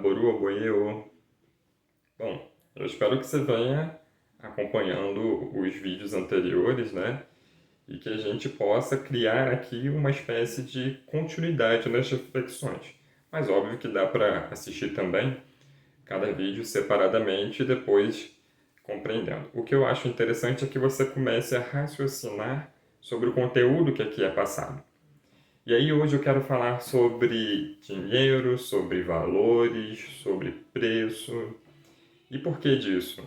Boru, Boiô. Bom, eu espero que você venha acompanhando os vídeos anteriores, né? E que a gente possa criar aqui uma espécie de continuidade nas reflexões. Mas óbvio que dá para assistir também cada vídeo separadamente e depois compreendendo. O que eu acho interessante é que você comece a raciocinar sobre o conteúdo que aqui é passado. E aí hoje eu quero falar sobre dinheiro, sobre valores, sobre preço. E por que disso?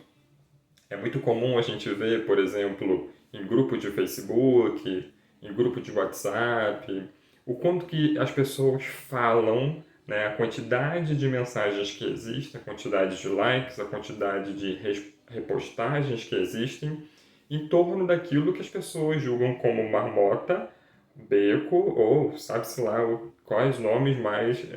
É muito comum a gente ver, por exemplo, em grupo de Facebook, em grupo de WhatsApp, o quanto que as pessoas falam, né, a quantidade de mensagens que existem, a quantidade de likes, a quantidade de repostagens que existem em torno daquilo que as pessoas julgam como marmota, beco ou sabe-se lá quais nomes mais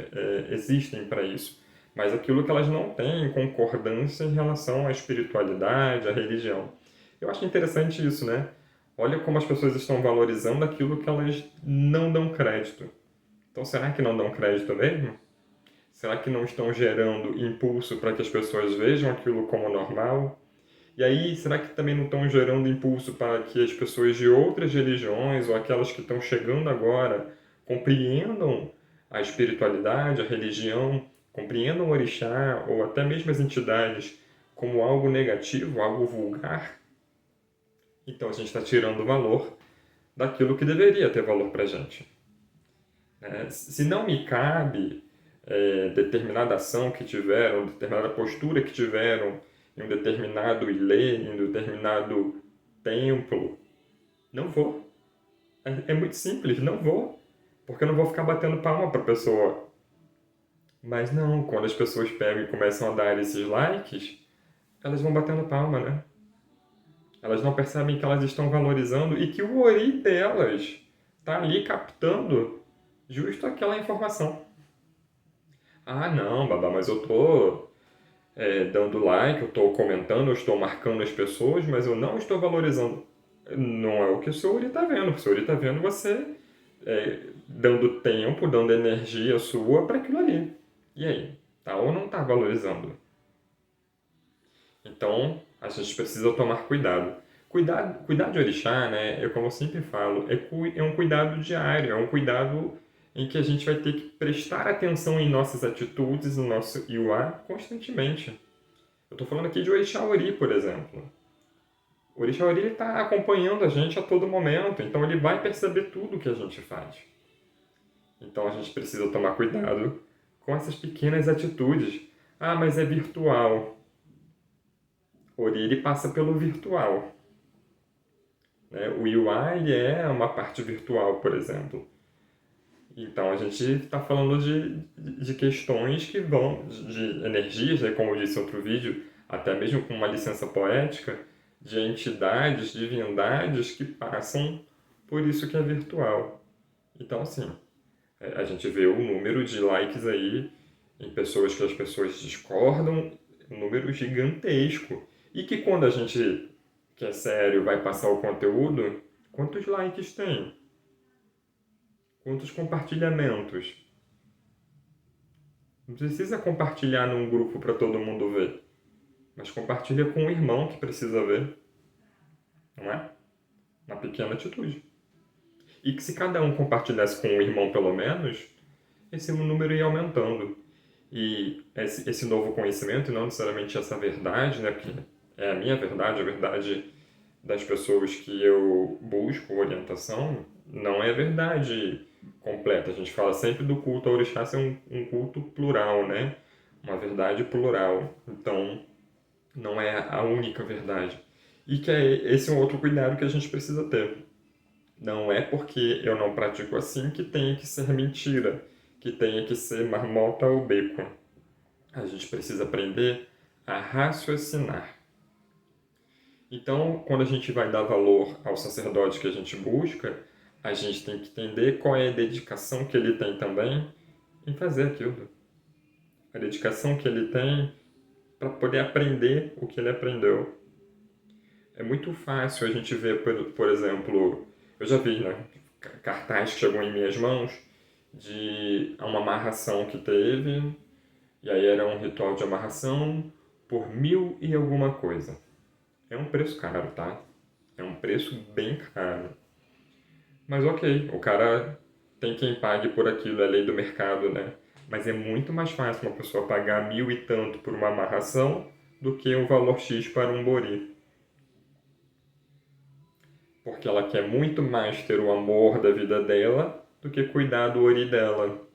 existem para isso, mas aquilo que elas não têm concordância em relação à espiritualidade, à religião. Eu acho interessante isso, né? Olha como as pessoas estão valorizando aquilo que elas não dão crédito. Então, será que não dão crédito mesmo? Será que não estão gerando impulso para que as pessoas vejam aquilo como normal? E aí, será que também não estão gerando impulso para que as pessoas de outras religiões ou aquelas que estão chegando agora compreendam a espiritualidade, a religião, compreendam o orixá ou até mesmo as entidades como algo negativo, algo vulgar? Então a gente está tirando o valor daquilo que deveria ter valor para a gente. Se não me cabe determinada ação que tiveram, determinada postura que tiveram em um determinado ilê, em um determinado templo, não vou. É muito simples, não vou. Porque eu não vou ficar batendo palma para a pessoa. Mas não, quando as pessoas pegam e começam a dar esses likes, elas vão batendo palma, né? Elas não percebem que elas estão valorizando e que o ori delas está ali captando justo aquela informação. Ah, não, babá, mas eu tô dando like, eu estou comentando, eu estou marcando as pessoas, mas eu não estou valorizando. Não é o que o seu Uri está vendo. O seu Uri está vendo você dando tempo, dando energia sua para aquilo ali. E aí? Tá ou não está valorizando? Então, a gente precisa tomar cuidado. Cuidar de orixá, né? Eu, como eu sempre falo, é um cuidado diário, é um cuidado em que a gente vai ter que prestar atenção em nossas atitudes, no nosso Iwa, constantemente. Eu estou falando aqui de Orixá Ori, por exemplo. O Orixá Ori está acompanhando a gente a todo momento, então ele vai perceber tudo que a gente faz. Então a gente precisa tomar cuidado com essas pequenas atitudes. Ah, mas é virtual. Ori ele passa pelo virtual. Né? O UI ele é uma parte virtual, por exemplo. Então a gente está falando de questões que vão, de energias, né, como eu disse em outro vídeo, até mesmo com uma licença poética, de entidades, divindades que passam por isso que é virtual. Então, assim, a gente vê o número de likes aí em pessoas que as pessoas discordam, um número gigantesco. E que quando a gente, que é sério, vai passar o conteúdo, quantos likes tem? Quantos compartilhamentos? Não precisa compartilhar num grupo para todo mundo ver, mas compartilha com um irmão que precisa ver, não é? Uma pequena atitude. E que se cada um compartilhasse com um irmão pelo menos, esse número ia aumentando. E esse novo conhecimento, e não necessariamente essa verdade, né? Porque é a minha verdade, a verdade das pessoas que eu busco orientação, não é verdade completa. A gente fala sempre do culto ao orixá ser um culto plural, né? Uma verdade plural. Então, não é a única verdade. E que esse é um outro cuidado que a gente precisa ter. Não é porque eu não pratico assim que tenha que ser mentira, que tenha que ser marmota ou beco. A gente precisa aprender a raciocinar. Então, quando a gente vai dar valor ao sacerdote que a gente busca, a gente tem que entender qual é a dedicação que ele tem também em fazer aquilo. A dedicação que ele tem para poder aprender o que ele aprendeu. É muito fácil a gente ver, por exemplo, eu já vi, né, cartaz que chegou em minhas mãos de uma amarração que teve E aí era um ritual de amarração por 1.000 e alguma coisa. É um preço caro, tá? É um preço bem caro. Mas ok, o cara tem quem pague por aquilo, é lei do mercado, né? Mas é muito mais fácil uma pessoa pagar 1.000 e tanto por uma amarração do que um valor X para um bori. Porque ela quer muito mais ter o amor da vida dela do que cuidar do ori dela.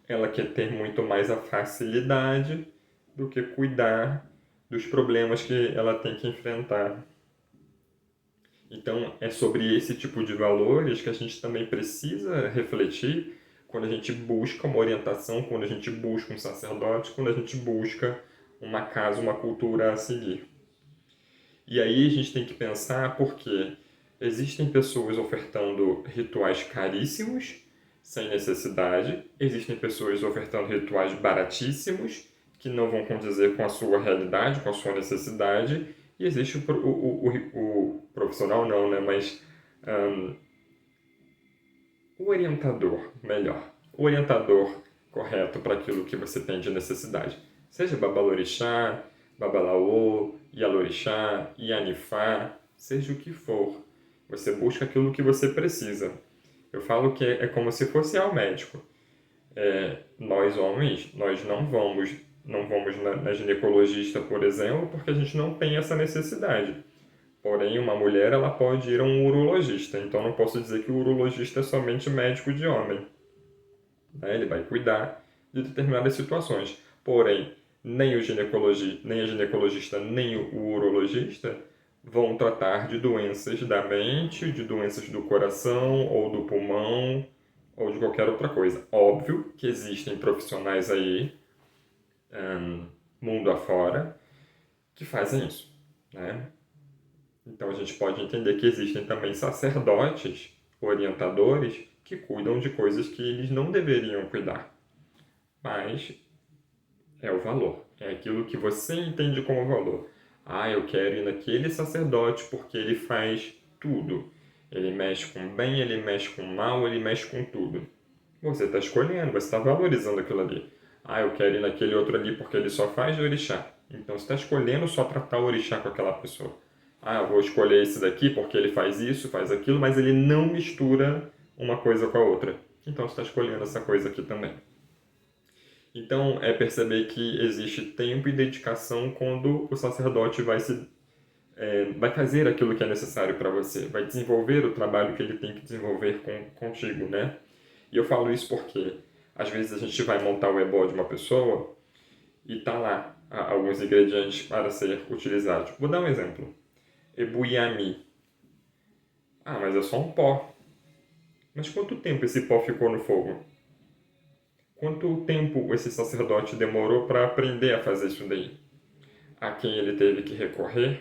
Ela quer ter muito mais a facilidade do que cuidar dos problemas que ela tem que enfrentar. Então, é sobre esse tipo de valores que a gente também precisa refletir quando a gente busca uma orientação, quando a gente busca um sacerdote, quando a gente busca uma casa, uma cultura a seguir. E aí a gente tem que pensar porque existem pessoas ofertando rituais caríssimos, sem necessidade, existem pessoas ofertando rituais baratíssimos, que não vão condizer com a sua realidade, com a sua necessidade, e existe o profissional não, né? Mas um, o orientador, melhor, o orientador correto para aquilo que você tem de necessidade. Seja babalorixá, babalaô, ialorixá, ianifá, seja o que for. Você busca aquilo que você precisa. Eu falo que é como se fosse ao médico. Nós homens, nós não vamos na ginecologista, por exemplo, porque a gente não tem essa necessidade. Porém, uma mulher ela pode ir a um urologista. Então, não posso dizer que o urologista é somente médico de homem, né? Ele vai cuidar de determinadas situações. Porém, nem a ginecologista, nem o urologista vão tratar de doenças da mente, de doenças do coração ou do pulmão ou de qualquer outra coisa. Óbvio que existem profissionais aí, mundo afora, que fazem isso, né? Então a gente pode entender que existem também sacerdotes, orientadores, que cuidam de coisas que eles não deveriam cuidar. Mas é o valor, é aquilo que você entende como valor. Ah, eu quero ir naquele sacerdote porque ele faz tudo. Ele mexe com bem, ele mexe com mal, ele mexe com tudo. Você está escolhendo, você está valorizando aquilo ali. Ah, eu quero ir naquele outro ali porque ele só faz orixá. Então você está escolhendo só tratar o orixá com aquela pessoa. Ah, eu vou escolher esse daqui porque ele faz isso, faz aquilo, mas ele não mistura uma coisa com a outra. Então você está escolhendo essa coisa aqui também. Então é perceber que existe tempo e dedicação quando o sacerdote vai fazer aquilo que é necessário para você, vai desenvolver o trabalho que ele tem que desenvolver contigo, né? E eu falo isso porque às vezes a gente vai montar o ebó de uma pessoa e tá lá alguns ingredientes para ser utilizados. Vou dar um exemplo. Ebuiami. Ah, mas é só um pó. Mas quanto tempo esse pó ficou no fogo? Quanto tempo esse sacerdote demorou para aprender a fazer isso daí? A quem ele teve que recorrer?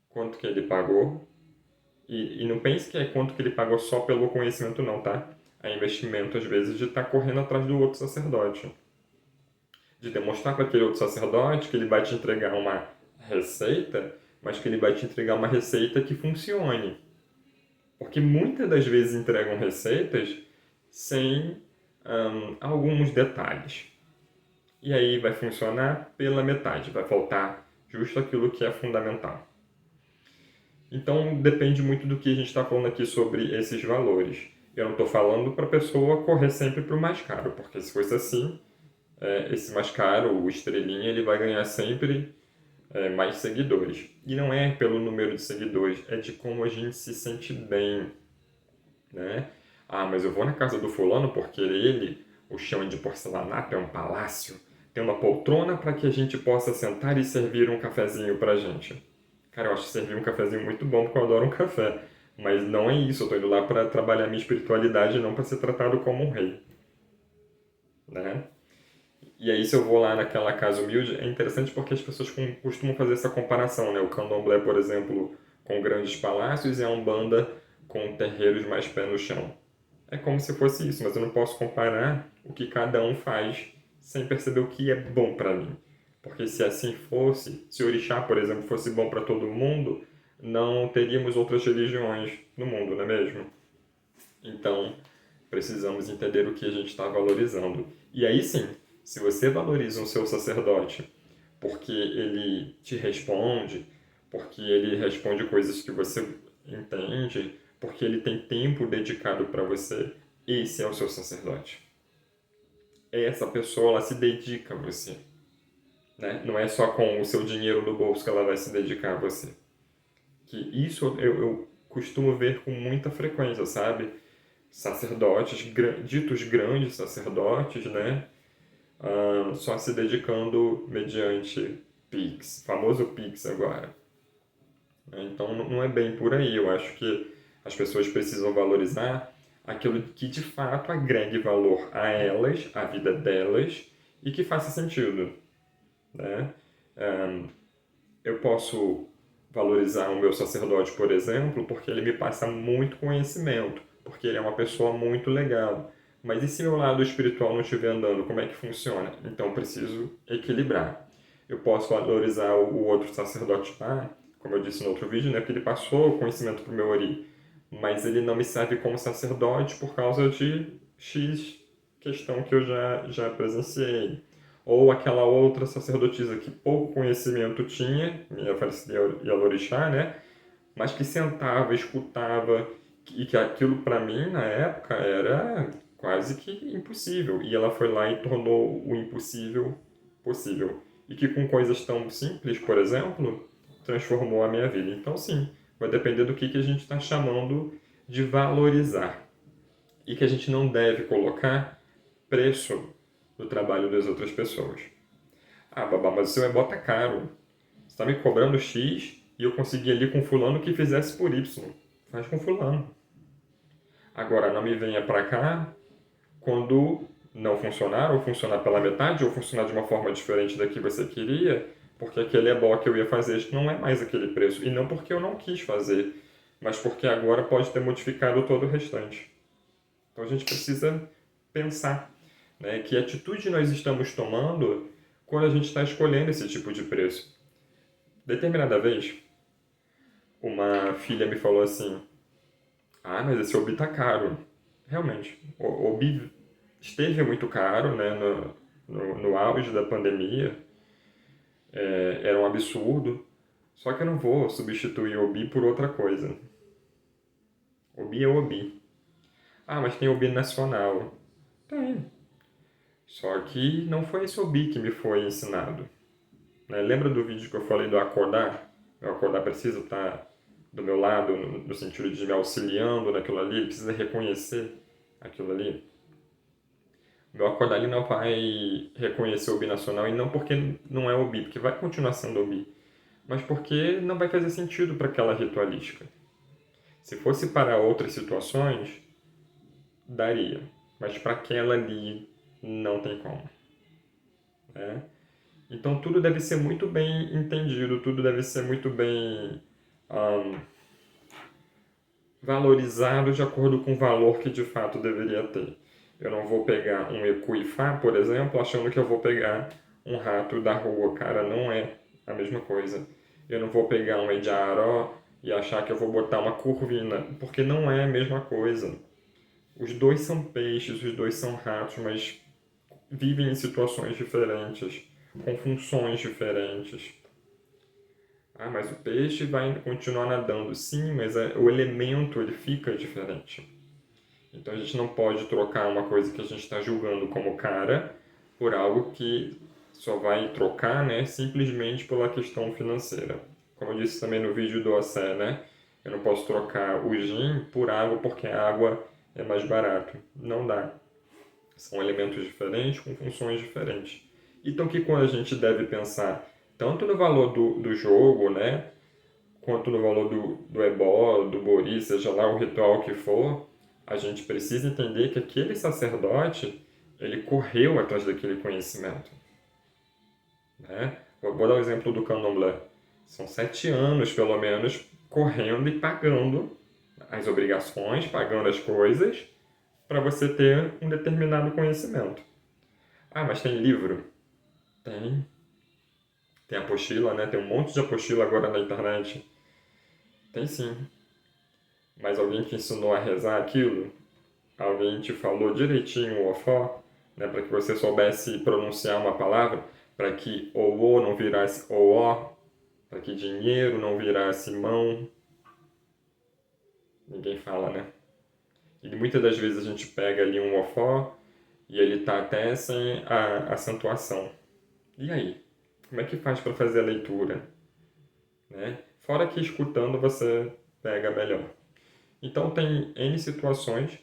Quanto que ele pagou? E não pense que é quanto que ele pagou só pelo conhecimento não, tá? É investimento, às vezes, de estar correndo atrás do outro sacerdote. De demonstrar para aquele outro sacerdote que ele vai te entregar uma receita, mas que ele vai te entregar uma receita que funcione. Porque muitas das vezes entregam receitas sem alguns detalhes. E aí vai funcionar pela metade, vai faltar justo aquilo que é fundamental. Então depende muito do que a gente está falando aqui sobre esses valores. Eu não estou falando para a pessoa correr sempre para o mais caro, porque se fosse assim, esse mais caro, o estrelinha, ele vai ganhar sempre mais seguidores. E não é pelo número de seguidores, é de como a gente se sente bem, né? Ah, mas eu vou na casa do fulano porque ele, o chão é de porcelanato, é um palácio, tem uma poltrona para que a gente possa sentar e servir um cafezinho pra gente. Cara, eu acho servir um cafezinho muito bom porque eu adoro um café. Mas não é isso, eu tô indo lá para trabalhar minha espiritualidade e não para ser tratado como um rei, né? E aí, se eu vou lá naquela casa humilde, é interessante porque as pessoas costumam fazer essa comparação, né? O candomblé, por exemplo, com grandes palácios e a umbanda com terreiros mais pé no chão. É como se fosse isso, mas eu não posso comparar o que cada um faz sem perceber o que é bom para mim. Porque se assim fosse, se o orixá, por exemplo, fosse bom para todo mundo, não teríamos outras religiões no mundo, não é mesmo? Então, precisamos entender o que a gente está valorizando. E aí sim, Se você valoriza o seu sacerdote porque ele te responde, porque ele responde coisas que você entende, porque ele tem tempo dedicado para você, esse é o seu sacerdote. Essa pessoa, ela se dedica a você. Né? Não é só com o seu dinheiro no bolso que ela vai se dedicar a você. Que isso eu costumo ver com muita frequência, sabe? Sacerdotes, ditos grandes sacerdotes, né? Só se dedicando mediante Pix, famoso Pix agora. Então não é bem por aí. Eu acho que as pessoas precisam valorizar aquilo que de fato agregue valor a elas, à vida delas e que faça sentido. Né? Eu posso valorizar o meu sacerdote, por exemplo, porque ele me passa muito conhecimento, porque ele é uma pessoa muito legal. Mas e se meu lado espiritual não estiver andando, como é que funciona? Então eu preciso equilibrar. Eu posso valorizar o outro sacerdote lá, como eu disse no outro vídeo, né, porque ele passou o conhecimento para o meu ori, mas ele não me serve como sacerdote por causa de X questão que eu já presenciei. Ou aquela outra sacerdotisa que pouco conhecimento tinha, minha falecida Yalorixá, né? Mas que sentava, escutava, e que aquilo para mim na época era quase que impossível. E ela foi lá e tornou o impossível possível. E que com coisas tão simples, por exemplo, transformou a minha vida. Então, sim, vai depender do que a gente está chamando de valorizar. E que a gente não deve colocar preço no trabalho das outras pessoas. Ah, babá, mas o seu ebó tá caro. Você está me cobrando X e eu consegui ali com fulano que fizesse por Y. Faz com fulano. Agora, não me venha pra cá quando não funcionar, ou funcionar pela metade, ou funcionar de uma forma diferente da que você queria, porque aquele ebó que eu ia fazer não é mais aquele preço. E não porque eu não quis fazer, mas porque agora pode ter modificado todo o restante. Então a gente precisa pensar, né, que atitude nós estamos tomando quando a gente está escolhendo esse tipo de preço. Determinada vez, uma filha me falou assim: Ah, mas esse Obi tá caro. Realmente, o Obi esteve muito caro, né, no auge da pandemia. Era um absurdo. Só que eu não vou substituir o Obi por outra coisa. Obi é Obi. Ah, mas tem Obi nacional. Tem. Só que não foi esse Obi que me foi ensinado. Né? Lembra do vídeo que eu falei do acordar? O acordar precisa estar do meu lado, no sentido de me auxiliando naquilo ali, ele precisa reconhecer aquilo ali. O meu acordar ali não vai reconhecer o binacional, e não porque não é o bi, porque vai continuar sendo o bi, mas porque não vai fazer sentido para aquela ritualística. Se fosse para outras situações, daria, mas para aquela ali não tem como. Né? Então tudo deve ser muito bem entendido, tudo deve ser muito bem valorizado de acordo com o valor que de fato deveria ter. Eu não vou pegar um ecuifá, por exemplo, achando que eu vou pegar um rato da rua. Cara, não é a mesma coisa. Eu não vou pegar um ediaró e achar que eu vou botar uma curvina, porque não é a mesma coisa. Os dois são peixes, os dois são ratos, mas vivem em situações diferentes, com funções diferentes. Ah, mas o peixe vai continuar nadando. Sim, mas o elemento ele fica diferente. Então a gente não pode trocar uma coisa que a gente está julgando como cara por algo que só vai trocar, né, simplesmente pela questão financeira. Como eu disse também no vídeo do Océ, né? Eu não posso trocar o gin por água porque a água é mais barato. Não dá. São elementos diferentes com funções diferentes. Então que quando a gente deve pensar tanto no valor do jogo, né, quanto no valor do ebó, do bori, seja lá o ritual que for, a gente precisa entender que aquele sacerdote, ele correu atrás daquele conhecimento. Né? Vou dar o exemplo do candomblé. São 7 anos, pelo menos, correndo e pagando as obrigações, pagando as coisas, para você ter um determinado conhecimento. Ah, mas tem livro? Tem. Tem apostila, né? Tem um monte de apostila agora na internet. Tem sim. Mas alguém te ensinou a rezar aquilo? Alguém te falou direitinho o ofó? né, para que você soubesse pronunciar uma palavra, para que o não virasse o, para que dinheiro não virasse mão. Ninguém fala, né? E muitas das vezes a gente pega ali um ofó e ele está até sem a acentuação. E aí? Como é que faz para fazer a leitura? Né? Fora que escutando você pega melhor. Então tem N situações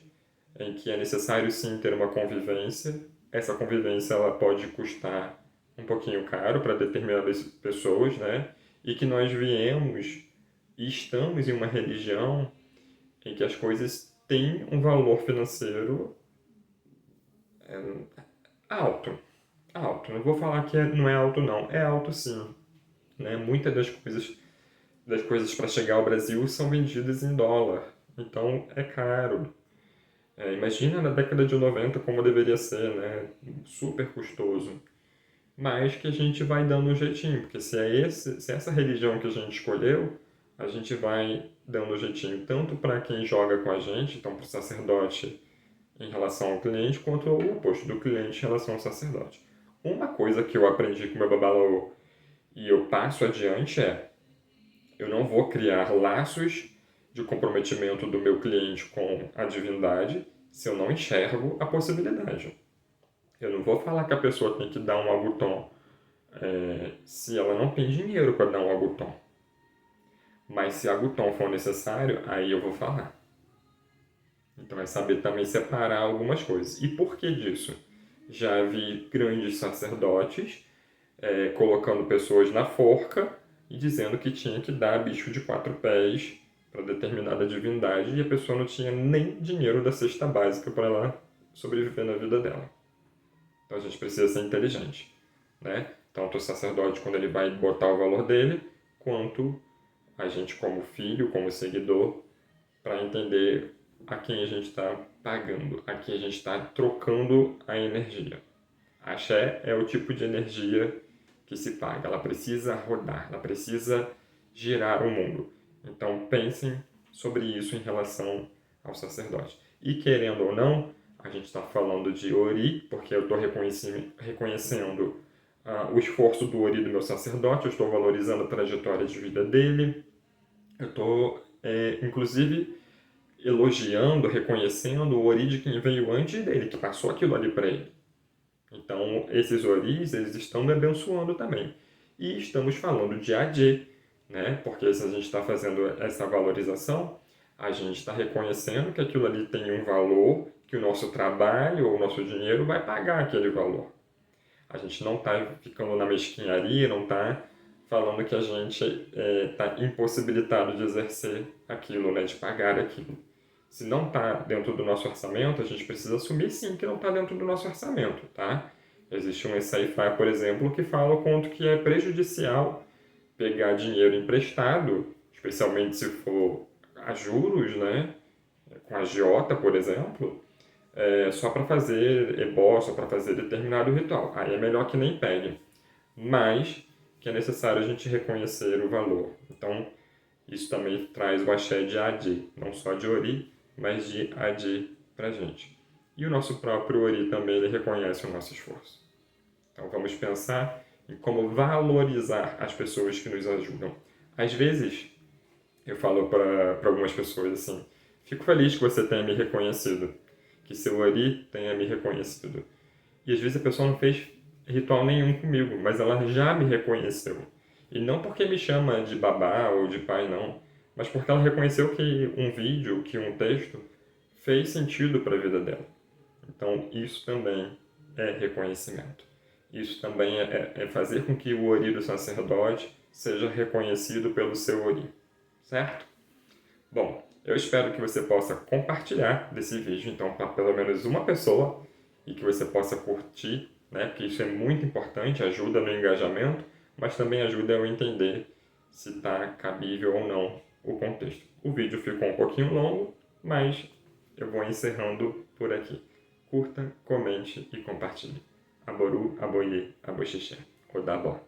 em que é necessário sim ter uma convivência. Essa convivência ela pode custar um pouquinho caro para determinadas pessoas, né? E que nós viemos e estamos em uma religião em que as coisas têm um valor financeiro alto. Alto. Não vou falar que não é alto não, é alto sim. Né? Muitas das coisas para chegar ao Brasil são vendidas em dólar. Então é caro. Imagina na década de 90 como deveria ser, né? Super custoso. Mas que a gente vai dando um jeitinho, porque se é essa religião que a gente escolheu, a gente vai dando um jeitinho tanto para quem joga com a gente, então para o sacerdote em relação ao cliente, quanto o oposto do cliente em relação ao sacerdote. Uma coisa que eu aprendi com o meu babalaô e eu passo adiante eu não vou criar laços de comprometimento do meu cliente com a divindade se eu não enxergo a possibilidade. Eu não vou falar que a pessoa tem que dar um agutom se ela não tem dinheiro para dar um agutom. Mas se agutom for necessário, aí eu vou falar. Então é saber também separar algumas coisas. E por que disso? Já vi grandes sacerdotes colocando pessoas na forca e dizendo que tinha que dar bicho de 4 pés para determinada divindade e a pessoa não tinha nem dinheiro da cesta básica para ela sobreviver na vida dela. Então a gente precisa ser inteligente, né? Tanto o sacerdote quando ele vai botar o valor dele, quanto a gente como filho, como seguidor, para entender a quem a gente está pagando, a quem a gente está trocando a energia. Axé é o tipo de energia que se paga, ela precisa rodar, ela precisa girar o mundo. Então pensem sobre isso em relação ao sacerdote. E querendo ou não, a gente está falando de Ori, porque eu estou reconhecendo o esforço do Ori do meu sacerdote, eu estou valorizando a trajetória de vida dele, eu estou, inclusive, elogiando, reconhecendo o Ori de quem veio antes dele, que passou aquilo ali para ele. Então, esses oris, eles estão me abençoando também. E estamos falando de AD, né? Porque se a gente está fazendo essa valorização, a gente está reconhecendo que aquilo ali tem um valor, que o nosso trabalho ou o nosso dinheiro vai pagar aquele valor. A gente não está ficando na mesquinharia, não está falando que a gente está impossibilitado de exercer aquilo, né? De pagar aquilo. Se não está dentro do nosso orçamento, a gente precisa assumir sim que não está dentro do nosso orçamento, tá? Existe um Essaifá, por exemplo, que fala o quanto que é prejudicial pegar dinheiro emprestado, especialmente se for a juros, né? Com a agiota, por exemplo, só para fazer ebó, só para fazer determinado ritual. Aí é melhor que nem pegue. Mas que é necessário a gente reconhecer o valor. Então, isso também traz o axé de Adi, não só de Ori, mas de Adi para a gente. E o nosso próprio Ori também ele reconhece o nosso esforço. Então vamos pensar em como valorizar as pessoas que nos ajudam. Às vezes, eu falo para algumas pessoas assim, fico feliz que você tenha me reconhecido, que seu Ori tenha me reconhecido. E às vezes a pessoa não fez ritual nenhum comigo, mas ela já me reconheceu. E não porque me chama de babá ou de pai, não, mas porque ela reconheceu que um vídeo, que um texto fez sentido para a vida dela. Então, isso também é reconhecimento. Isso também é fazer com que o Ori do sacerdote seja reconhecido pelo seu Ori. Certo? Bom, eu espero que você possa compartilhar desse vídeo, então, para pelo menos uma pessoa e que você possa curtir, né? Porque isso é muito importante, ajuda no engajamento, mas também ajuda eu entender se está cabível ou não o contexto. O vídeo ficou um pouquinho longo, mas eu vou encerrando por aqui. Curta, comente e compartilhe. Aboru, aboye, aboxixé. Odabó.